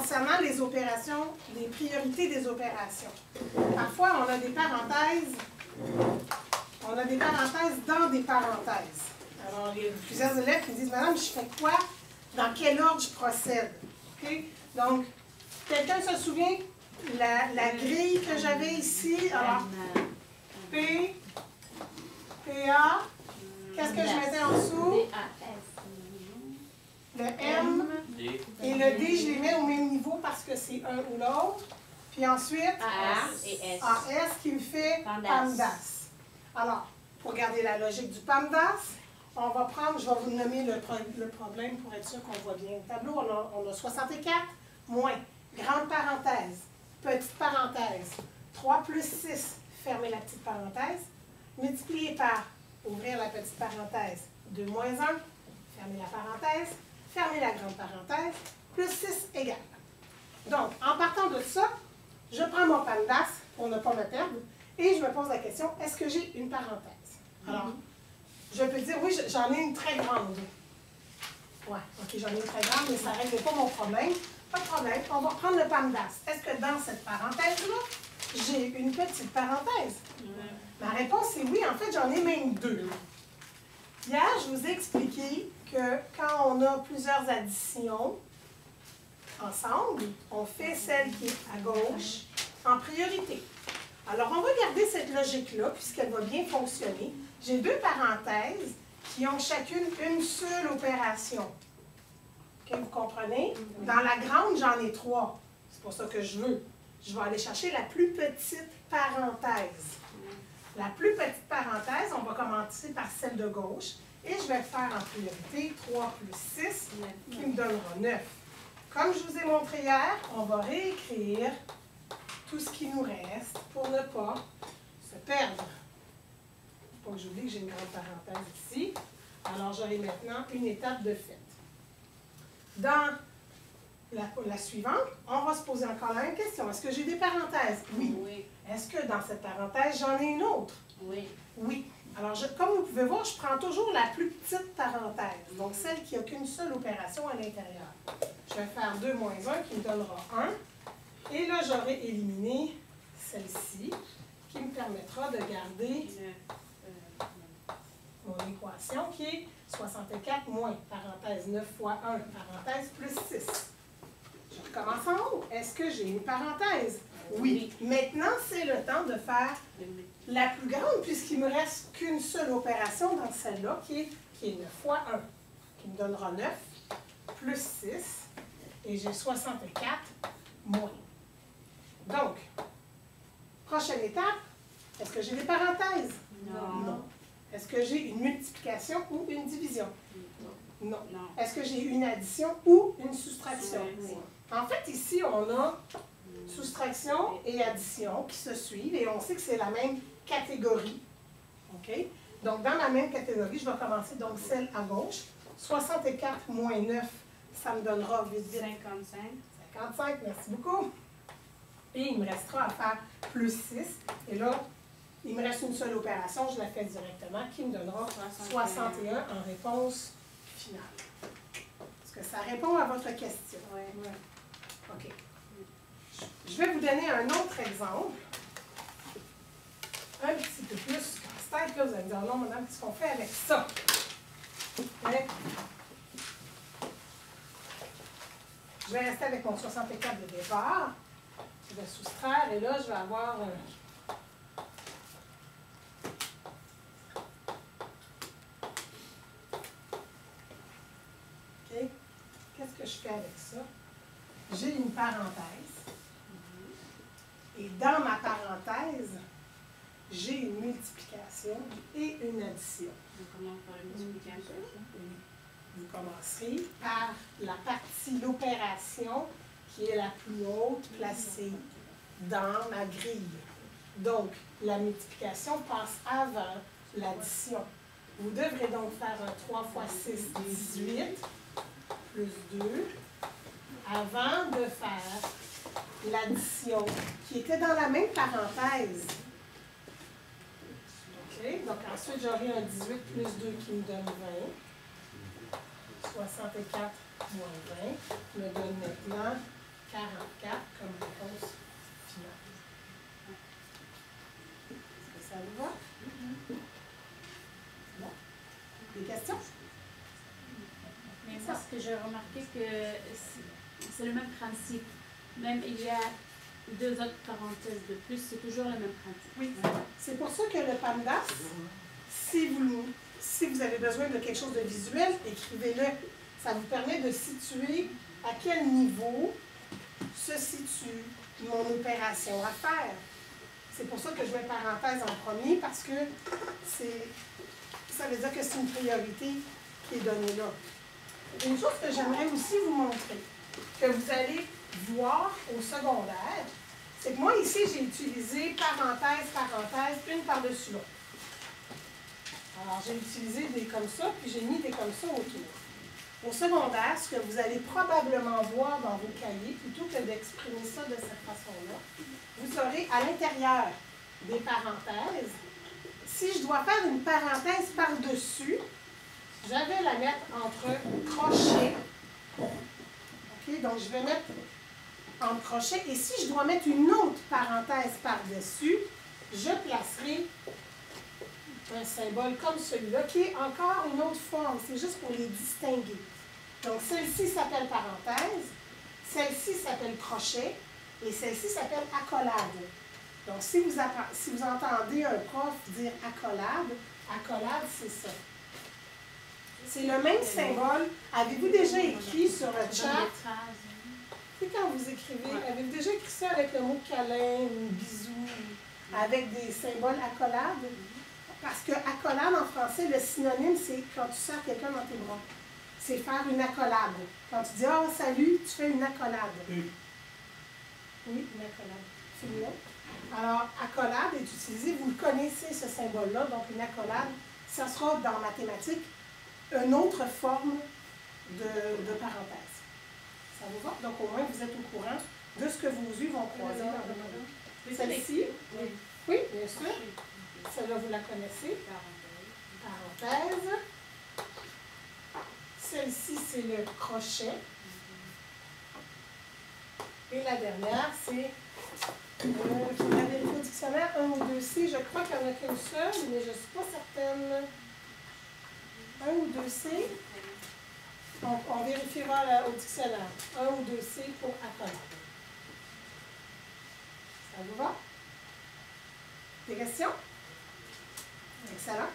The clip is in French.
concernant les opérations, les priorités des opérations. Parfois, on a des parenthèses dans des parenthèses. Alors, il y a plusieurs élèves qui disent, Madame, je fais quoi? Dans quel ordre je procède? Okay? Donc, quelqu'un se souvient, la grille que j'avais ici, alors, P, PA, qu'est-ce que je mettais en dessous? Le M et le D, je les mets au même niveau parce que c'est un ou l'autre. Puis ensuite, AS qui me fait PAMDAS. Alors, pour garder la logique du PAMDAS, on va prendre, je vais vous nommer le problème pour être sûr qu'on voit bien le tableau. On a 64 moins, grande parenthèse, petite parenthèse, 3 plus 6, fermez la petite parenthèse, multiplié par, ouvrir la petite parenthèse, 2 moins 1, fermez la parenthèse, fermez la grande parenthèse, plus 6 égale. Donc, en partant de ça, je prends mon PAMDAS pour ne pas me perdre et je me pose la question, est-ce que j'ai une parenthèse? Alors, je peux dire, oui, j'en ai une très grande. Ouais, ok, j'en ai une très grande, mais ça ne règle pas mon problème. Pas de problème, on va prendre le PAMDAS. Est-ce que dans cette parenthèse-là, j'ai une petite parenthèse? Ma réponse est oui, en fait, j'en ai même deux. Hier, je vous ai expliqué que quand on a plusieurs additions ensemble, on fait celle qui est à gauche en priorité. Alors, on va garder cette logique-là, puisqu'elle va bien fonctionner. J'ai deux parenthèses qui ont chacune une seule opération. Okay, vous comprenez? Dans la grande, j'en ai 3. C'est pour ça que je veux. Je vais aller chercher la plus petite parenthèse. La plus petite parenthèse, on va commencer par celle de gauche. Et je vais faire en priorité 3 plus 6, qui me donnera 9. Comme je vous ai montré hier, on va réécrire tout ce qui nous reste pour ne pas se perdre. Il faut pas que j'oublie que j'ai une grande parenthèse ici. Alors, j'aurai maintenant une étape de fait. Dans la suivante, on va se poser encore la même question. Est-ce que j'ai des parenthèses? Oui. Est-ce que dans cette parenthèse, j'en ai une autre? Oui. Oui. Alors, comme vous pouvez voir, je prends toujours la plus petite parenthèse, donc celle qui n'a qu'une seule opération à l'intérieur. Je vais faire 2 moins 1 qui me donnera 1. Et là, j'aurai éliminé celle-ci qui me permettra de garder mon équation qui est 64 moins, parenthèse 9 fois 1, parenthèse plus 6. Je recommence en haut. Est-ce que j'ai une parenthèse? Oui. Maintenant, c'est le temps de faire la plus grande, puisqu'il ne me reste qu'une seule opération dans celle-là, qui est 9 fois 1, qui me donnera 9, plus 6, et j'ai 64 moins. Donc, prochaine étape, est-ce que j'ai des parenthèses? Non. Est-ce que j'ai une multiplication ou une division? Non. Est-ce que j'ai une addition ou une soustraction? Oui. En fait, ici, on a soustraction et addition qui se suivent et on sait que c'est la même catégorie. OK? Donc, dans la même catégorie, je vais commencer donc celle à gauche. 64 moins 9, ça me donnera vite 55. 55, merci beaucoup. Et il me restera à faire plus 6. Et là, il me reste une seule opération, je la fais directement, qui me donnera 61 en réponse finale. Est-ce que ça répond à votre question? Oui. OK. Je vais vous donner un autre exemple. Un petit peu plus casse-tête. Là, vous allez me dire, non, madame, qu'est-ce qu'on fait avec ça? Okay. Je vais rester avec mon 64 de départ. Je vais soustraire et là, je vais avoir OK. Qu'est-ce que je fais avec ça? J'ai une parenthèse. Et dans ma parenthèse, j'ai une multiplication et une addition. On commence par une multiplication. Vous commencerez par la partie, l'opération qui est la plus haute placée dans ma grille. Donc, la multiplication passe avant l'addition. Vous devrez donc faire un 3 fois 6, 18, plus 2, avant de faire l'addition qui était dans la même parenthèse. OK? Donc, ensuite, j'aurai un 18 plus 2 qui me donne 20. 64 moins 20 me donne maintenant 44 comme réponse finale. Est-ce que ça vous va? Bon. Des questions? Mais moi, ce que j'ai remarqué, que c'est le même principe. Même il y a 2 autres parenthèses de plus, c'est toujours le même principe. Oui. C'est pour ça que le PAMDAS, si vous avez besoin de quelque chose de visuel, écrivez-le. Ça vous permet de situer à quel niveau se situe mon opération à faire. C'est pour ça que je mets parenthèse en premier, parce que ça veut dire que c'est une priorité qui est donnée là. Une chose que j'aimerais aussi vous montrer, que vous allez voir au secondaire, c'est que moi, ici, j'ai utilisé parenthèse, parenthèse, une par-dessus l'autre. Alors, j'ai utilisé des comme ça, puis j'ai mis des comme ça autour. Au secondaire, ce que vous allez probablement voir dans vos cahiers, plutôt que d'exprimer ça de cette façon-là, vous aurez à l'intérieur des parenthèses. Si je dois faire une parenthèse par-dessus, je vais la mettre entre crochets. OK? Donc, je vais mettre entre crochets. Et si je dois mettre une autre parenthèse par-dessus, je placerai un symbole comme celui-là, qui est encore une autre forme. C'est juste pour les distinguer. Donc, celle-ci s'appelle parenthèse, celle-ci s'appelle crochet, et celle-ci s'appelle accolade. Donc, si vous entendez un prof dire accolade, accolade, c'est ça. C'est le même symbole. Avez-vous déjà écrit sur le chat? Et quand vous écrivez, avez-vous déjà écrit ça avec le mot câlin ou bisou, avec des symboles accolade? Parce que accolade en français, le synonyme, c'est quand tu sers quelqu'un dans tes bras. C'est faire une accolade. Quand tu dis « Oh, salut », tu fais une accolade. Oui, une accolade. C'est mieux. Alors, accolade est utilisé, vous le connaissez ce symbole-là, donc une accolade, ça sera dans mathématiques une autre forme de parenthèse. Ça vous va? Donc, au moins, vous êtes au courant de ce que vos yeux vont croiser dans votre vie. Celle-ci? Oui, bien sûr. Celle-là, vous la connaissez. Parenthèse. Celle-ci, c'est le crochet. Et la dernière, c'est, il faudrait vérifier au dictionnaire, 1 ou 2C. Je crois qu'il n'y en a qu'une seule, mais je ne suis pas certaine. 1 ou 2C. On vérifiera au dictionnaire. 1 ou 2C pour accolade. Ça vous va? Des questions? Excellent.